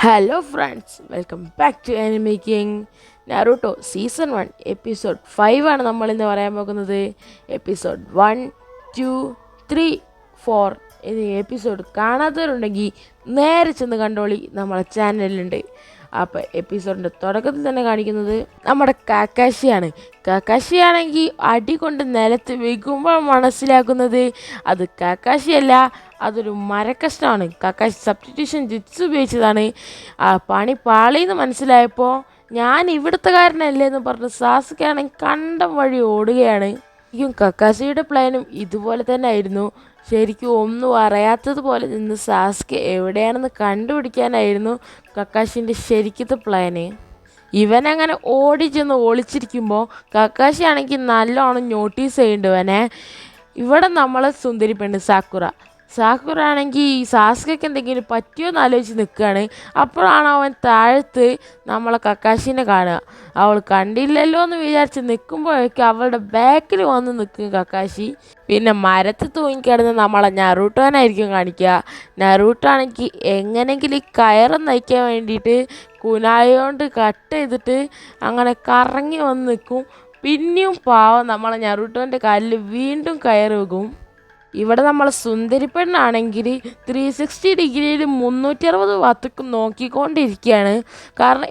Hello friends, welcome back to enemy king. Naruto season 1 episode 5 ആണ് നമ്മളിന്ന് പറയാൻ പോകുന്നത്. എപ്പിസോഡ് 1, 2, 3, 4 എന്നീ എപ്പിസോഡ് കാണാത്തവരുണ്ടെങ്കിൽ നേരെ ചെന്ന് കണ്ടോളി, നമ്മളെ ചാനലിലുണ്ട്. അപ്പോൾ എപ്പിസോഡിൻ്റെ തുടക്കത്തിൽ തന്നെ കാണിക്കുന്നത് നമ്മുടെ കാക്കാശിയാണ്. കാക്കാശിയാണെങ്കിൽ അടി കൊണ്ട് നിലത്ത് വീകുമ്പോൾ മനസ്സിലാക്കുന്നത് അത് കാക്കാശിയല്ല, അതൊരു മരക്കഷ്ണമാണ്. കാക്കാശി സബ്സ്റ്റിറ്റ്യൂഷൻ ജിറ്റ്സ് ഉപയോഗിച്ചതാണ്. ആ പണി പാളിയെന്ന് മനസ്സിലായപ്പോൾ ഞാൻ ഇവിടുത്തുകാരനല്ലേ എന്ന് പറഞ്ഞ് സാസുകയാണെങ്കിൽ കണ്ടം വഴി ഓടുകയാണ്. ശരിക്കും കക്കാസിയുടെ പ്ലാനും ഇതുപോലെ തന്നെ ആയിരുന്നു. ശരിക്കും ഒന്നും അറിയാത്തതുപോലെ നിന്ന് സാസ്കെ എവിടെയാണെന്ന് കണ്ടുപിടിക്കാനായിരുന്നു കക്കാശിൻ്റെ ശരിക്കത്തെ പ്ലാന്. ഇവനങ്ങനെ ഓടി ചെന്ന് ഒളിച്ചിരിക്കുമ്പോൾ കക്കാശി ആണെങ്കിൽ നല്ലോണം നോട്ടീസ് ചെയ്യേണ്ടവനെ. ഇവിടെ നമ്മളെ സുന്ദരി പെണ്ണ് സാക്കുറ ആണെങ്കിൽ ഈ സാസ്കയ്ക്ക് എന്തെങ്കിലും പറ്റിയോ എന്ന് ആലോചിച്ച് നിൽക്കുകയാണ്. അപ്പോഴാണ് അവൻ താഴത്ത് നമ്മളെ കക്കാശിനെ കാണുക. അവൾ കണ്ടില്ലല്ലോ എന്ന് വിചാരിച്ച് നിൽക്കുമ്പോഴേക്കും അവളുടെ ബാക്കിൽ വന്ന് നിൽക്കും കക്കാശി. പിന്നെ മരത്ത് തൂങ്ങിക്കിടന്ന് നമ്മളെ നറൂട്ടോനായിരിക്കും കാണിക്കുക. നറൂട്ടാണെങ്കിൽ എങ്ങനെയെങ്കിലും ഈ കയറ് നയിക്കാൻ വേണ്ടിയിട്ട് കുനായോണ്ട് കട്ട് ചെയ്തിട്ട് അങ്ങനെ കറങ്ങി വന്ന് നിൽക്കും. പിന്നെയും പാവം നമ്മളെ നറൂട്ടോൻ്റെ കാലിൽ വീണ്ടും കയറ് വെക്കും. ഇവിടെ നമ്മൾ സുന്ദരി പെണ്ണാണെങ്കിൽ 360 ഡിഗ്രിയിൽ 360 വാത്തുക്കും നോക്കിക്കൊണ്ടിരിക്കുകയാണ്. കാരണം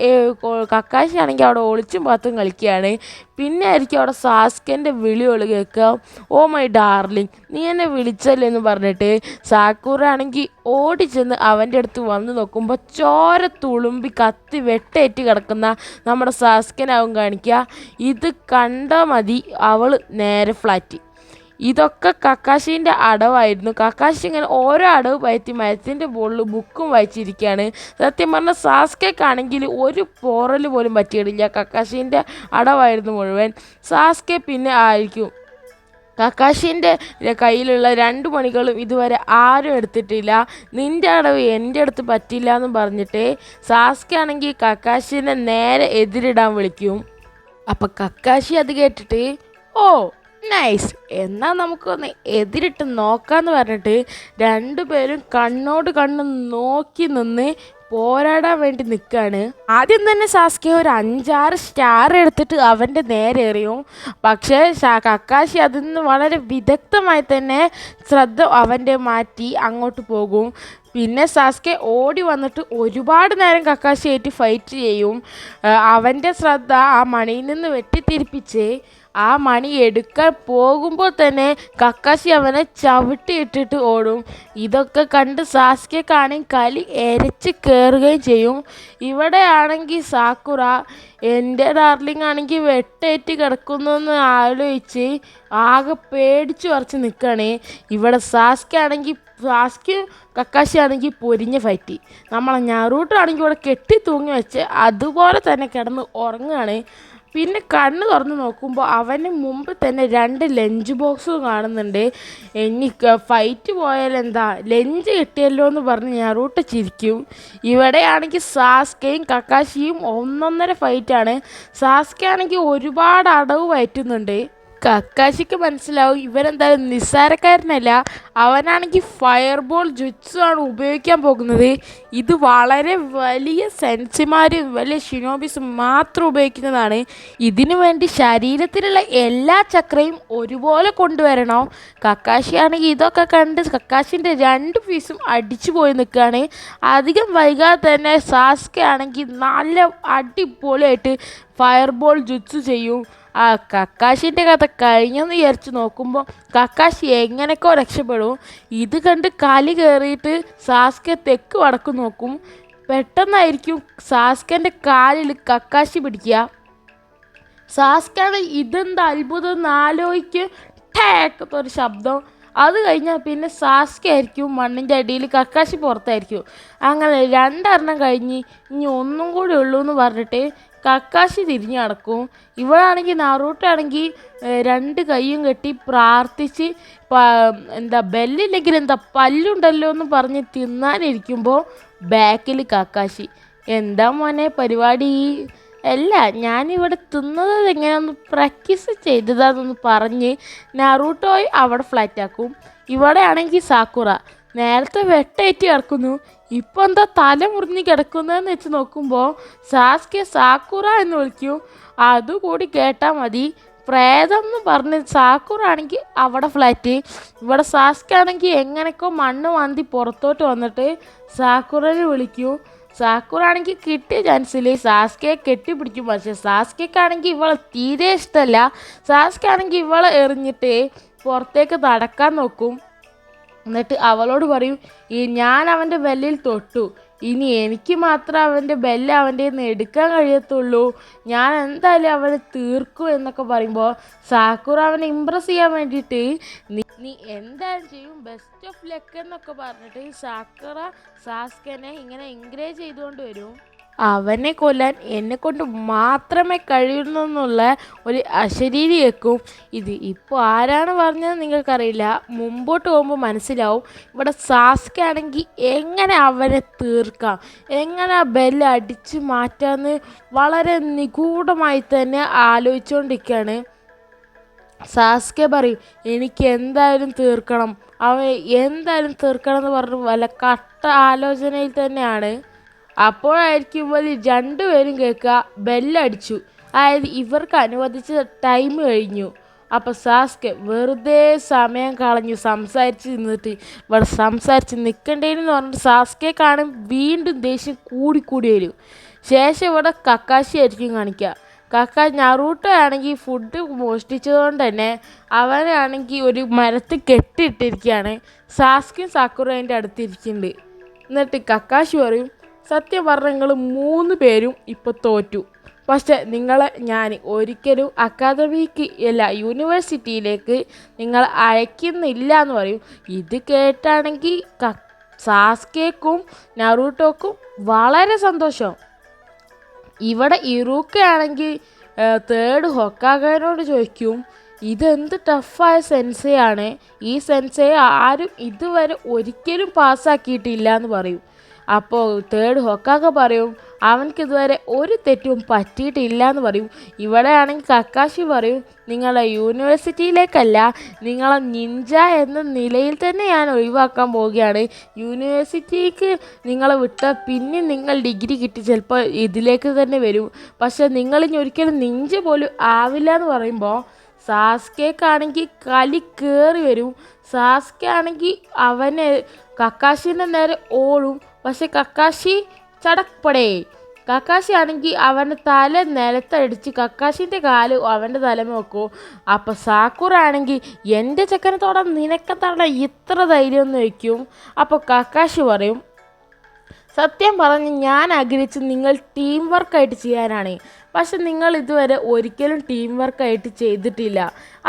കക്കാശി ആണെങ്കിൽ അവിടെ ഒളിച്ചും പാത്തും കളിക്കുകയാണ്. പിന്നെ ആയിരിക്കും അവിടെ സാസ്കൻ്റെ വിളി കേൾക്കുക, ഓ മൈ ഡാർലിങ്, നീ എന്നെ വിളിച്ചല്ലേ എന്ന് പറഞ്ഞിട്ട്. സാക്കൂറ ആണെങ്കിൽ ഓടിച്ചെന്ന് അവൻ്റെ അടുത്ത് വന്ന് നോക്കുമ്പോൾ ചോര തുളുമ്പി കത്തി വെട്ടേറ്റ് കിടക്കുന്ന നമ്മുടെ സാസ്കനാവും കാണിക്കുക. ഇത് കണ്ടാൽ മതി അവൾ നേരെ ഫ്ലാറ്റ്. ഇതൊക്കെ കക്കാശീൻ്റെ അടവായിരുന്നു. കക്കാശി ഇങ്ങനെ ഓരോ അടവ് പയറ്റി മരത്തിൻ്റെ മുകളിൽ ബുക്കും വായിച്ചിരിക്കുകയാണ്. സത്യം പറഞ്ഞാൽ സാസ്കയ്ക്കാണെങ്കിൽ ഒരു പോറൽ പോലും പറ്റിയിട്ടില്ല. കക്കാശീൻ്റെ അടവായിരുന്നു മുഴുവൻ. സാസ്കെ പിന്നെ ആയിരിക്കും കക്കാശീൻ്റെ കയ്യിലുള്ള 2 മണികളും ഇതുവരെ ആരും എടുത്തിട്ടില്ല. നിൻ്റെ അടവ് എൻ്റെ അടുത്ത് പറ്റില്ല എന്ന് പറഞ്ഞിട്ട് സാസ്കെ ആണെങ്കിൽ കക്കാശീനെ നേരെ എതിരിടാൻ വിളിക്കും. അപ്പം കക്കാശി അത് കേട്ടിട്ട്, ഓ നൈസ്, എന്നാൽ നമുക്കൊന്ന് എതിരിട്ട് നോക്കാമെന്ന് പറഞ്ഞിട്ട് രണ്ടുപേരും കണ്ണോട് കണ്ണ് നോക്കി നിന്ന് പോരാടാൻ വേണ്ടി നിൽക്കുകയാണ്. ആദ്യം തന്നെ സാസ്കെ ഒരു 5-6 സ്റ്റാർ എടുത്തിട്ട് അവൻ്റെ നേരെ എറിയും. പക്ഷേ കക്കാശി അതിൽ നിന്ന് വളരെ വിദഗ്ധമായി തന്നെ ശ്രദ്ധ അവൻ്റെ മാറ്റി അങ്ങോട്ട് പോകും. പിന്നെ സാസ്കെ ഓടി വന്നിട്ട് ഒരുപാട് നേരം കക്കാശിയായിട്ട് ഫൈറ്റ് ചെയ്യും. അവൻ്റെ ശ്രദ്ധ ആ മണിയിൽ നിന്ന് വെട്ടിത്തിരിപ്പിച്ച് ആ മണി എടുക്കാൻ പോകുമ്പോൾ തന്നെ കക്കാശി അവനെ ചവിട്ടിയിട്ടിട്ട് ഓടും. ഇതൊക്കെ കണ്ട് സാസ്കെക്കാണെങ്കിൽ കലി എരച്ച് കയറുകയും ചെയ്യും. ഇവിടെ ആണെങ്കിൽ സാക്കുറ എൻ്റെ ഡാർലിംഗ് ആണെങ്കിൽ വെട്ടേറ്റ് കിടക്കുന്നു ആലോചിച്ച് ആകെ പേടിച്ചു വരച്ച് നിൽക്കുകയാണ്. ഇവിടെ സാസ്കയും കക്കാശി ആണെങ്കിൽ പൊരിഞ്ഞ ഫൈറ്റ്. നമ്മളെ നറൂട്ടോ ഇവിടെ കെട്ടി തൂങ്ങി വെച്ച് അതുപോലെ തന്നെ കിടന്ന് ഉറങ്ങുകയാണ്. പിന്നെ കണ്ണ് തുറന്ന് നോക്കുമ്പോൾ അവന് മുമ്പ് തന്നെ 2 ലഞ്ച് ബോക്സ് കാണുന്നുണ്ട്. എനിക്ക് ഫൈറ്റ് പോയാൽ എന്താ, ലഞ്ച് കിട്ടിയല്ലോ എന്ന് പറഞ്ഞ് നറൂട്ടോ ചിരിക്കും. ഇവിടെയാണെങ്കിൽ സാസ്കയും കക്കാശിയും ഒന്നൊന്നര ഫൈറ്റാണ്. സാസ്ക ആണെങ്കിൽ ഒരുപാട് അടവ് പറ്റുന്നുണ്ട്. കക്കാശിക്ക് മനസ്സിലാവും ഇവരെന്തായാലും നിസ്സാരക്കാരനല്ല. അവനാണെങ്കിൽ ഫയർ ബോൾ ജുറ്റ്സു ആണ് ഉപയോഗിക്കാൻ പോകുന്നത്. ഇത് വളരെ വലിയ സെൻസിമാരും വലിയ ഷിനോബിസും മാത്രം ഉപയോഗിക്കുന്നതാണ്. ഇതിനു വേണ്ടി ശരീരത്തിലുള്ള എല്ലാ ചക്രയും ഒരുപോലെ കൊണ്ടുവരണം. കക്കാശി ആണെങ്കിൽ ഇതൊക്കെ കണ്ട് കക്കാശിൻ്റെ 2 പീസും അടിച്ചു പോയി നിൽക്കുകയാണ്. അധികം വൈകാതെ തന്നെ സാസ്കെ ആണെങ്കിൽ നല്ല അടിപൊളിയായിട്ട് ഫയർ ബോൾ ജുറ്റ്സു ചെയ്യും. ആ കക്കാശിൻ്റെ കഥ കഴിഞ്ഞെന്ന് വിചാരിച്ച് നോക്കുമ്പോൾ കക്കാശി എങ്ങനെയൊക്കെ രക്ഷപ്പെടും. ഇത് കണ്ട് കലി കയറിയിട്ട് സാസ്കെ തെക്ക് വടക്ക് നോക്കും. പെട്ടെന്നായിരിക്കും സാസ്കൻ്റെ കാലിൽ കക്കാശി പിടിക്കുക. സാസ്കയാണ് ഇതെന്താ അത്ഭുതം എന്ന് ആലോചിക്കും, ടേക്കത്തൊരു ശബ്ദം. അത് കഴിഞ്ഞാൽ പിന്നെ സാസ്കെ ആയിരിക്കും മണ്ണിൻ്റെ അടിയിൽ, കക്കാശി പുറത്തായിരിക്കും. അങ്ങനെ 2 കഴിഞ്ഞ് ഇനി ഒന്നും കൂടി ഉള്ളൂ എന്ന് പറഞ്ഞിട്ട് കക്കാശി തിരിഞ്ഞ് നടക്കും. ഇവളാണെങ്കിൽ നറൂട്ടോ ആണെങ്കിൽ 2 കൈയും കെട്ടി പ്രാർത്ഥിച്ച് എന്താ ബെല്ലില്ലെങ്കിൽ എന്താ പല്ലുണ്ടല്ലോ എന്ന് പറഞ്ഞ് തിന്നാനിരിക്കുമ്പോൾ ബാക്കിൽ കക്കാശി, എന്താ മോനെ പരിപാടി? അല്ല, ഞാനിവിടെ തിന്നത് എങ്ങനെയൊന്ന് പ്രാക്ടീസ് ചെയ്തതാണെന്ന് പറഞ്ഞ് നറൂട്ടോയെ അവിടെ ഫ്ലാറ്റാക്കും. ഇവിടെ ആണെങ്കിൽ സാക്കുറ, നേരത്തെ വെട്ടേറ്റ് കിടക്കുന്നു, ഇപ്പോൾ എന്താ തല മുറിഞ്ഞ് കിടക്കുന്നതെന്ന് വെച്ച് നോക്കുമ്പോൾ സാസ്കെ സാക്കുറ എന്ന് വിളിക്കും. അതുകൂടി കേട്ടാൽ മതി പ്രേതം എന്ന് പറഞ്ഞ് സാക്കുറ ആണെങ്കിൽ അവിടെ ഫ്ലാറ്റ്, ഇവിടെ സാസ്കെ ആണെങ്കിൽ എങ്ങനെയൊക്കെ മണ്ണ് മാന്തി പുറത്തോട്ട് വന്നിട്ട് സാക്കുറനെ വിളിക്കൂ. സാക്കുറ ആണെങ്കിൽ കിട്ടിയ ചാൻസിൽ സാസ്കയെ കെട്ടിപ്പിടിക്കും. പക്ഷെ സാസ്കയ്ക്കാണെങ്കിൽ ഇവളെ തീരെ ഇഷ്ടമല്ല. സാസ്കെ ആണെങ്കിൽ ഇവളെ എറിഞ്ഞിട്ട് പുറത്തേക്ക് നടക്കാൻ നോക്കും. എന്നിട്ട് അവളോട് പറയും, ഞാൻ അവൻ്റെ ബെല്ലിൽ തൊട്ടു, ഇനി എനിക്ക് മാത്രം അവൻ്റെ ബെല്ല് അവൻ്റെ നിന്ന് എടുക്കാൻ കഴിയത്തുള്ളൂ, ഞാൻ എന്തായാലും അവനെ തീർക്കും എന്നൊക്കെ പറയുമ്പോൾ സാക്കുറ അവനെ ഇമ്പ്രസ് ചെയ്യാൻ വേണ്ടിയിട്ട് നീ എന്തായാലും ചെയ്യും, ബെസ്റ്റ് ഓഫ് ലക്ക് എന്നൊക്കെ പറഞ്ഞിട്ട് സാക്കുറ സാസ്കനെ ഇങ്ങനെ എൻകറേജ് ചെയ്തുകൊണ്ട് വരും. അവനെ കൊല്ലാൻ എന്നെക്കൊണ്ട് മാത്രമേ കഴിയുന്നുള്ള ഒരു അശരീരി വെക്കും. ഇത് ഇപ്പോൾ ആരാണ് പറഞ്ഞത് നിങ്ങൾക്കറിയില്ല, മുമ്പോട്ട് പോകുമ്പോൾ മനസ്സിലാവും. ഇവിടെ സാസ്കെ ആണെങ്കിൽ എങ്ങനെ അവനെ തീർക്കാം, എങ്ങനെ ആ ബെല്ല് അടിച്ച് മാറ്റാമെന്ന് വളരെ നിഗൂഢമായി തന്നെ ആലോചിച്ചുകൊണ്ടിരിക്കുകയാണ്. സാസ്കെ പറയും, എനിക്ക് എന്തായാലും തീർക്കണം, അവൻ എന്തായാലും തീർക്കണം എന്ന് പറഞ്ഞു വല്ല കട്ട ആലോചനയിൽ തന്നെയാണ്. അപ്പോഴായിരിക്കും ഇവർ രണ്ടുപേരും കേൾക്കുക ബെല്ലടിച്ചു, അതായത് ഇവർക്ക് അനുവദിച്ച ടൈം കഴിഞ്ഞു. അപ്പോൾ സാസ്കെ വെറുതെ സമയം കളഞ്ഞു സംസാരിച്ച് നിന്നിട്ട് ഇവിടെ സംസാരിച്ച് നിൽക്കണ്ടേന്ന് പറഞ്ഞിട്ട് സാസ്കെ കാണും വീണ്ടും ദേഷ്യം കൂടി വരും. ശേഷം ഇവിടെ കക്കാശി ആയിരിക്കും കാണിക്കുക. നറൂട്ടോ ആണെങ്കിൽ ഫുഡ് മോഷ്ടിച്ചതുകൊണ്ട് തന്നെ അവനാണെങ്കിൽ ഒരു മരത്തിൽ കെട്ടിയിട്ടിരിക്കുകയാണ്. സാസ്കയും സാക്കുറേൻ്റെ അടുത്തിരിക്കുന്നുണ്ട്. എന്നിട്ട് കക്കാശി പറയും, സത്യം പറഞ്ഞാൽ നിങ്ങൾ 3 പേരും ഇപ്പോൾ തോറ്റു, പക്ഷെ നിങ്ങളെ ഞാൻ ഒരിക്കലും അക്കാദമിക്ക് അല്ല യൂണിവേഴ്സിറ്റിയിലേക്ക് നിങ്ങൾ അയക്കുന്നില്ല എന്ന് പറയും. ഇത് കേട്ടാണെങ്കിൽ സാസ്കേക്കും നറൂട്ടോക്കും വളരെ സന്തോഷം. ഇവിടെ ഇറൂക്കയാണെങ്കിൽ തേർഡ് ഹൊക്കാഗെനോട് ചോദിക്കും, ഇതെന്ത് ടഫായ സെൻസെയാണ്, ഈ സെൻസയെ ആരും ഇതുവരെ ഒരിക്കലും പാസ്സാക്കിയിട്ടില്ല എന്ന് പറയും. അപ്പോൾ തേർഡ് ഹൊക്കാഗെ പറയും, അവനക്ക് ഇതുവരെ ഒരു തെറ്റും പറ്റിയിട്ടില്ല എന്ന് പറയും. ഇവിടെ ആണെങ്കിൽ കക്കാശി പറയും, നിങ്ങളെ യൂണിവേഴ്സിറ്റിയിലേക്കല്ല, നിങ്ങളെ നിഞ്ച എന്ന നിലയിൽ തന്നെ ഞാൻ ഒഴിവാക്കാൻ പോവുകയാണ്. യൂണിവേഴ്സിറ്റിക്ക് നിങ്ങളെ വിട്ടാൽ പിന്നെ നിങ്ങൾ ഡിഗ്രി കിട്ടി ചിലപ്പോൾ ഇതിലേക്ക് തന്നെ വരും, പക്ഷെ നിങ്ങളിനി ഒരിക്കലും നിഞ്ച പോലും ആവില്ല എന്ന് പറയുമ്പോൾ സാസ്കേക്കാണെങ്കിൽ കലി കയറി വരും. സാസ്കെ ആണെങ്കിൽ അവനെ കക്കാശിൻ്റെ നേരെ ഓടും, പക്ഷെ കക്കാശി ചടപ്പടേ. കക്കാശി ആണെങ്കിൽ അവൻ്റെ തല നിലത്തടിച്ച് കക്കാശിൻ്റെ കാല് അവൻ്റെ തലമ വെക്കും. അപ്പോൾ സാക്കുറ ആണെങ്കിൽ എൻ്റെ ചെക്കനെ തൊടാൻ നിനക്കെന്താണ് ഇത്ര ധൈര്യം എന്ന് വയ്ക്കും. അപ്പോൾ കക്കാശി പറയും, സത്യം പറഞ്ഞ് ഞാൻ ആഗ്രഹിച്ച് നിങ്ങൾ ടീം വർക്കായിട്ട് ചെയ്യാനാണ്, പക്ഷെ നിങ്ങൾ ഇതുവരെ ഒരിക്കലും ടീം വർക്കായിട്ട് ചെയ്തിട്ടില്ല,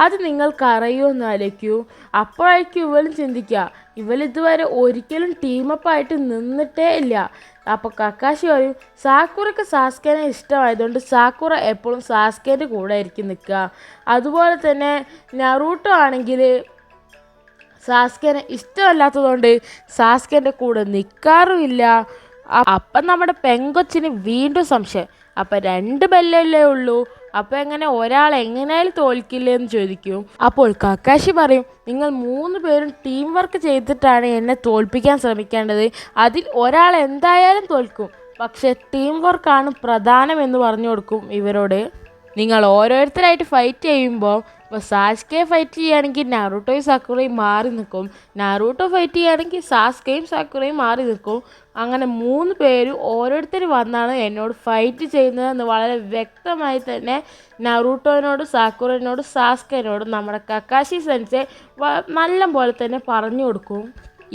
അത് നിങ്ങൾക്കറിയുമെന്ന് ആലോചിക്കൂ. അപ്പോഴായിരിക്കും ഇവളും ചിന്തിക്കുക, ഇവളിതുവരെ ഒരിക്കലും ടീമപ്പായിട്ട് നിന്നിട്ടേ ഇല്ല. അപ്പോൾ കക്കാശി പറയും, സാക്കുറയ്ക്ക് സാസ്കേനെ ഇഷ്ടമായതുകൊണ്ട് സാക്കുറ എപ്പോഴും സാസ്കേൻ്റെ കൂടെ ആയിരിക്കും നിൽക്കുക. അതുപോലെ തന്നെ നറൂട്ടോ ആണെങ്കിൽ സാസ്കേനെ ഇഷ്ടമല്ലാത്തതുകൊണ്ട് സാസ്കേൻ്റെ കൂടെ നിൽക്കാറുമില്ല. അപ്പം നമ്മുടെ പെങ്കൊച്ചിന് വീണ്ടും സംശയം, അപ്പം 2 ബെല്ലല്ലേ ഉള്ളൂ, അപ്പോൾ എങ്ങനെ ഒരാൾ എങ്ങനെയായാലും തോൽക്കില്ലെന്ന് ചോദിക്കും. അപ്പോൾ കക്കാശി പറയും, നിങ്ങൾ 3 പേരും ടീം വർക്ക് ചെയ്തിട്ടാണ് എന്നെ തോൽപ്പിക്കാൻ ശ്രമിക്കേണ്ടത്, അതിൽ ഒരാൾ എന്തായാലും തോൽക്കും, പക്ഷേ ടീം വർക്കാണ് പ്രധാനമെന്ന് പറഞ്ഞു കൊടുക്കും ഇവരോട്. നിങ്ങൾ ഓരോരുത്തരായിട്ട് ഫൈറ്റ് ചെയ്യുമ്പോൾ ഇപ്പോൾ സാസ്കെ ഫൈറ്റ് ചെയ്യുകയാണെങ്കിൽ നറൂട്ടോയും സാക്കുറയും മാറി നിൽക്കും, നറൂട്ടോ ഫൈറ്റ് ചെയ്യുകയാണെങ്കിൽ സാസ്കയും സാക്കുറയും മാറി നിൽക്കും. അങ്ങനെ 3 പേരും ഓരോരുത്തർ വന്നാണ് എന്നോട് ഫൈറ്റ് ചെയ്യുന്നതെന്ന് വളരെ വ്യക്തമായി തന്നെ നറൂട്ടോനോടും സാക്കുറനോടും സാസ്കേനോടും നമ്മുടെ കക്കാശി സെൻസെ നല്ല പോലെ തന്നെ പറഞ്ഞു കൊടുക്കും.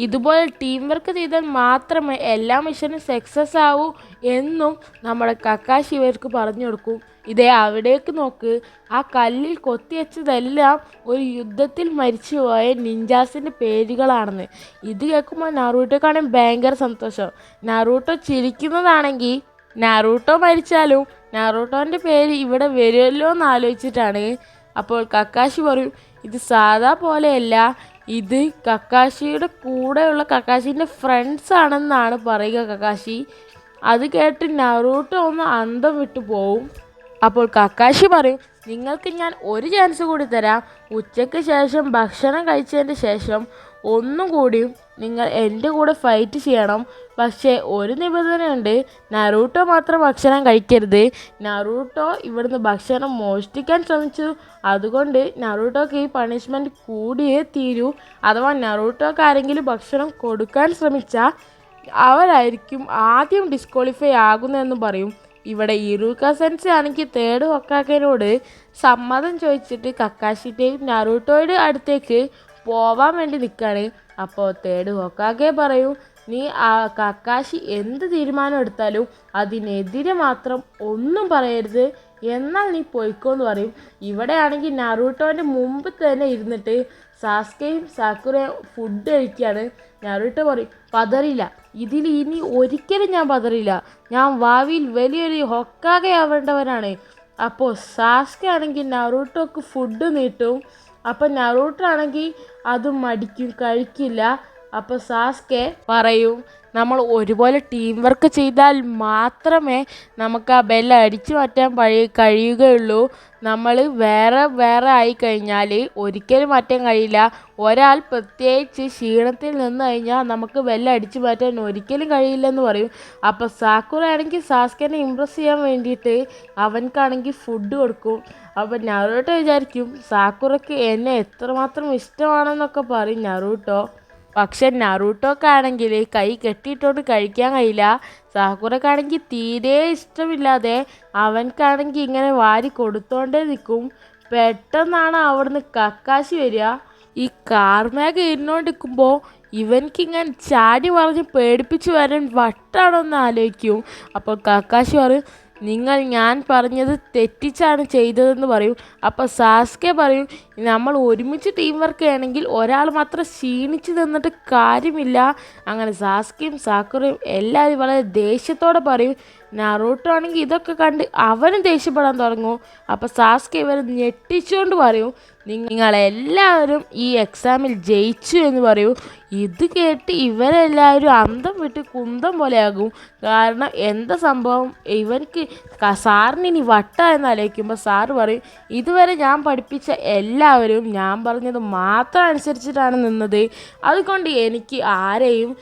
ഇതുപോലെ ടീം വർക്ക് ചെയ്താൽ മാത്രമേ എല്ലാ മിഷനും സക്സസ് ആവൂ എന്നും നമ്മുടെ കക്കാശി ഇവർക്ക് പറഞ്ഞു കൊടുക്കും. ഇതേ അവിടേക്ക് നോക്ക്, ആ കല്ലിൽ കൊത്തിവെച്ചതെല്ലാം ഒരു യുദ്ധത്തിൽ മരിച്ചുപോയ നിഞ്ചാസിൻ്റെ പേരുകളാണെന്ന്. ഇത് കേൾക്കുമ്പോൾ നറൂട്ടോക്കാണെങ്കിൽ ഭയങ്കര സന്തോഷം. നറൂട്ടോ ചിരിക്കുന്നതാണെങ്കിൽ നറൂട്ടോ മരിച്ചാലും നറൂട്ടോൻ്റെ പേര് ഇവിടെ വരുമല്ലോ എന്ന് ആലോചിച്ചിട്ടാണ്. അപ്പോൾ കക്കാശി പറയും, ഇത് സാധാ പോലെയല്ല, ഇത് കക്കാശിയുടെ കൂടെയുള്ള കക്കാശീൻ്റെ ഫ്രണ്ട്സ് ആണെന്നാണ് പറയുക കക്കാശി. അത് കേട്ട് നറൂട്ടോ ഒന്ന് അന്തം വിട്ടു പോവും. അപ്പോൾ കക്കാശി പറയും, നിങ്ങൾക്ക് ഞാൻ ഒരു ചാൻസ് കൂടി തരാം, ഉച്ചയ്ക്ക് ശേഷം ഭക്ഷണം കഴിച്ചതിന് ശേഷം ഒന്നും കൂടിയും നിങ്ങൾ എൻ്റെ കൂടെ ഫൈറ്റ് ചെയ്യണം. പക്ഷേ ഒരു നിബന്ധനയുണ്ട്, നറൂട്ടോ മാത്രം ഭക്ഷണം കഴിക്കരുത്. നറൂട്ടോ ഇവിടുന്ന് ഭക്ഷണം മോഷ്ടിക്കാൻ ശ്രമിച്ചു, അതുകൊണ്ട് നറൂട്ടോക്ക് ഈ പണിഷ്മെൻറ്റ് കൂടിയേ തീരൂ. അഥവാ നറൂട്ടോക്ക് ആരെങ്കിലും ഭക്ഷണം കൊടുക്കാൻ ശ്രമിച്ചാൽ അവരായിരിക്കും ആദ്യം ഡിസ്ക്വാളിഫൈ ആകുന്നതെന്ന് പറയും. ഇവിടെ ഇറൂക്ക സെൻസി ആണെങ്കിൽ തേർഡ് ഹൊക്കാഗെയോട് സമ്മതം ചോദിച്ചിട്ട് കക്കാഷിയുടെയും നറൂട്ടോയുടെ അടുത്തേക്ക് പോവാൻ വേണ്ടി നിൽക്കുകയാണ്. അപ്പോൾ തേർഡ് ഹൊക്കാഗെ പറയും, നീ കക്കാഷി എന്ത് തീരുമാനം എടുത്താലും അതിനെതിരെ മാത്രം ഒന്നും പറയരുത്, എന്നാൽ നീ പോയിക്കോന്ന് പറയും. ഇവിടെയാണെങ്കിൽ നറൂട്ടോൻ്റെ മുമ്പ് തന്നെ ഇരുന്നിട്ട് സാസ്കയും സാക്കുറയും ഫുഡ് കഴിക്കുകയാണ്. നറൂട്ടോ പറയും, പതറില്ല, ഇതിൽ ഇനി ഒരിക്കലും ഞാൻ പതറില്ല, ഞാൻ ഭാവിയിൽ വലിയൊരു ഹൊക്കാഗെ ആവേണ്ടവനാണ്. അപ്പോൾ സാസ്കെ ആണെങ്കിൽ നറൂട്ടോക്ക് ഫുഡ് നീട്ടും. അപ്പം നറൂട്ടോ ആണെങ്കിൽ അത് മടിക്കും, കഴിക്കില്ല. അപ്പോൾ സാസ്കെ പറയും, നമ്മൾ ഒരുപോലെ ടീം വർക്ക് ചെയ്താൽ മാത്രമേ നമുക്ക് ആ ബെല്ല് അടിച്ചു മാറ്റാൻ കഴിയുകയുള്ളൂ. നമ്മൾ വേറെ വേറെ ആയിക്കഴിഞ്ഞാൽ ഒരിക്കലും മാറ്റാൻ കഴിയില്ല. ഒരാൾ പ്രത്യേകിച്ച് ക്ഷീണത്തിൽ നിന്ന് കഴിഞ്ഞാൽ നമുക്ക് ബെല്ല് അടിച്ചു മാറ്റാൻ ഒരിക്കലും കഴിയില്ലെന്ന് പറയും. അപ്പോൾ സാക്കുറ ആണെങ്കിൽ സാസ്കെനെ ഇമ്പ്രസ് ചെയ്യാൻ വേണ്ടിയിട്ട് അവനക്കാണെങ്കിൽ ഫുഡ് കൊടുക്കും. അപ്പോൾ നറൂട്ടോ വിചാരിക്കും സാക്കുറയ്ക്ക് എന്നെ എത്രമാത്രം ഇഷ്ടമാണെന്നൊക്കെ പറയും നറൂട്ടോ. പക്ഷെ നറൂട്ടോക്കാണെങ്കിൽ കൈ കെട്ടിയിട്ടോണ്ട് കഴിക്കാൻ കഴിയില്ല. സാക്കുറക്കാണെങ്കിൽ തീരെ ഇഷ്ടമില്ലാതെ അവനക്കാണെങ്കിൽ ഇങ്ങനെ വാരി കൊടുത്തോണ്ടേ നിൽക്കും. പെട്ടെന്നാണ് അവിടുന്ന് കക്കാശി വരിക. ഈ കാർമേഘ ഇരുന്നോണ്ടിരിക്കുമ്പോൾ ഇവൻക്കിങ്ങനെ ചാടി പറഞ്ഞ് പേടിപ്പിച്ച് വരാൻ വട്ടാണോ എന്ന് ആലോചിക്കും. അപ്പോൾ കക്കാശി പറയും, നിങ്ങൾ ഞാൻ പറഞ്ഞത് തെറ്റിച്ചാണ് ചെയ്തതെന്ന് പറയും. അപ്പോൾ സാസ്കെ പറയും, നമ്മൾ ഒരുമിച്ച് ടീം വർക്ക് ചെയ്യണമെങ്കിൽ ഒരാൾ മാത്രം ക്ഷീണിച്ച് നിന്നിട്ട് കാര്യമില്ല. അങ്ങനെ സാസ്കയും സാക്കുറയും എല്ലാവരും വളരെ ദേഷ്യത്തോടെ പറയും. നറൂട്ടോ ആണെങ്കിൽ ഇതൊക്കെ കണ്ട് അവനും ദേഷ്യപ്പെടാൻ തുടങ്ങും. അപ്പോൾ സാസ്കെ ഇവരെ ഞെട്ടിച്ചുകൊണ്ട് പറയും, നിങ്ങളെല്ലാവരും ഈ എക്സാമിൽ ജയിച്ചു എന്ന് പറയും. ഇത് കേട്ട് ഇവരെല്ലാവരും അന്തം വിട്ട് കുന്തം പോലെയാകും. കാരണം എന്താ സംഭവം, ഇവർക്ക് സാറിന് ഇനി വട്ട എന്നാലോചിക്കുമ്പോൾ സാറ് പറയും, ഇതുവരെ ഞാൻ പഠിപ്പിച്ച എല്ലാവരും ഞാൻ പറഞ്ഞത് മാത്രം അനുസരിച്ചിട്ടാണ് നിന്നത്, അതുകൊണ്ട് എനിക്ക് ആരെയും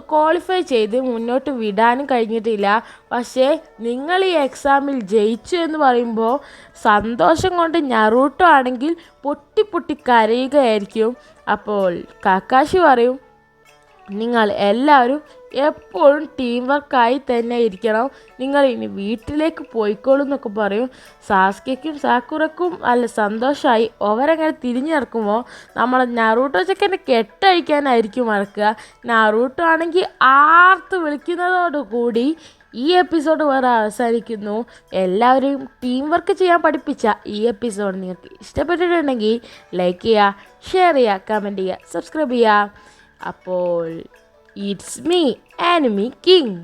ക്വാളിഫൈ ചെയ്ത് മുന്നോട്ട് വിടാനും കഴിഞ്ഞിട്ടില്ല. പക്ഷേ നിങ്ങൾ ഈ എക്സാമിൽ ജയിച്ചു എന്ന് പറയുമ്പോൾ സന്തോഷം കൊണ്ട് നറൂട്ടോ ആണെങ്കിൽ പൊട്ടി പൊട്ടി കരയുകയായിരിക്കും. അപ്പോൾ കക്കാഷി പറയും, നിങ്ങൾ എല്ലാവരും എപ്പോഴും ടീം വർക്കായി തന്നെ ഇരിക്കണം, നിങ്ങൾ ഇനി വീട്ടിലേക്ക് പോയിക്കോളൂ എന്നൊക്കെ പറയും. സാസ്കയ്ക്കും സാക്കുറക്കും നല്ല സന്തോഷമായി. അവരങ്ങനെ തിരിഞ്ഞു നടക്കുമ്പോൾ നമ്മൾ നറൂട്ടോ ചെക്കൻ്റെ കെട്ടഴിക്കാനായിരിക്കും മറക്കുക. നറൂട്ടോ ആണെങ്കിൽ ആർത്ത് വിളിക്കുന്നതോടുകൂടി ഈ എപ്പിസോഡ് വേറെ അവസാനിക്കുന്നു. എല്ലാവരെയും ടീം വർക്ക് ചെയ്യാൻ പഠിപ്പിച്ച ഈ എപ്പിസോഡ് നിങ്ങൾക്ക് ഇഷ്ടപ്പെട്ടിട്ടുണ്ടെങ്കിൽ ലൈക്ക് ചെയ്യുക, ഷെയർ ചെയ്യുക, കമൻറ്റ് ചെയ്യുക, സബ്സ്ക്രൈബ് ചെയ്യുക. അപ്പോൾ ഇറ്റ്സ് മീ ആനിമി കിങ്.